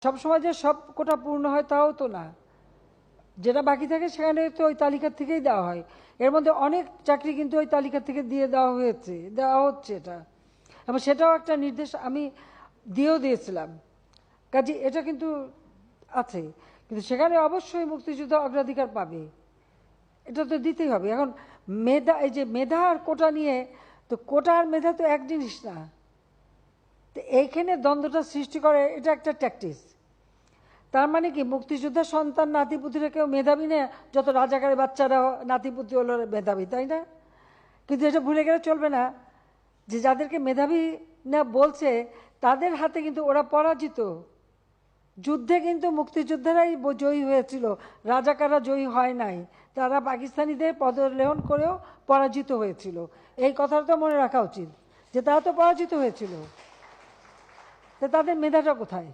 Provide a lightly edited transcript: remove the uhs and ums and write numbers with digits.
সবসময় যে সব কোটা পূর্ণ হয় তাও তো না, যেটা বাকি থাকে সেখানে তো ওই তালিকা থেকেই দেওয়া হয়। এর মধ্যে অনেক চাকরি কিন্তু ওই তালিকা থেকে দিয়ে দেওয়া হচ্ছে এটা, এবং সেটাও একটা নির্দেশ আমি দিয়েছিলাম। কাজে এটা কিন্তু আছে, কিন্তু সেখানে অবশ্যই মুক্তিযুদ্ধ অগ্রাধিকার পাবে, এটা তো দিতেই হবে। এখন মেধা, এই যে মেধা আর কোটা নিয়ে, তো কোটা আর মেধা তো এক জিনিস না, তো এইখানে দ্বন্দ্বটা সৃষ্টি করে, এটা একটা ট্যাকটিস। তার মানে কি মুক্তিযোদ্ধার সন্তান নাতিপুতিরা কেউ মেধাবী না, যত রাজাকারের বাচ্চারা নাতিপুতি হলো মেধাবী, তাই না? কিন্তু এটা ভুলে গেলে চলবে না যে যাদেরকে মেধাবী না বলছে তাদের হাতে কিন্তু ওরা পরাজিত। যুদ্ধে কিন্তু মুক্তিযোদ্ধারাই জয়ী হয়েছিল, রাজাকাররা জয়ী হয় নাই, তারা পাকিস্তানিদের পদলেহন করেও পরাজিত হয়েছিল। এই কথাটা তো মনে রাখা উচিত যে তারা তো পরাজিত হয়েছিল, তো তাদের মেধাটা কোথায়?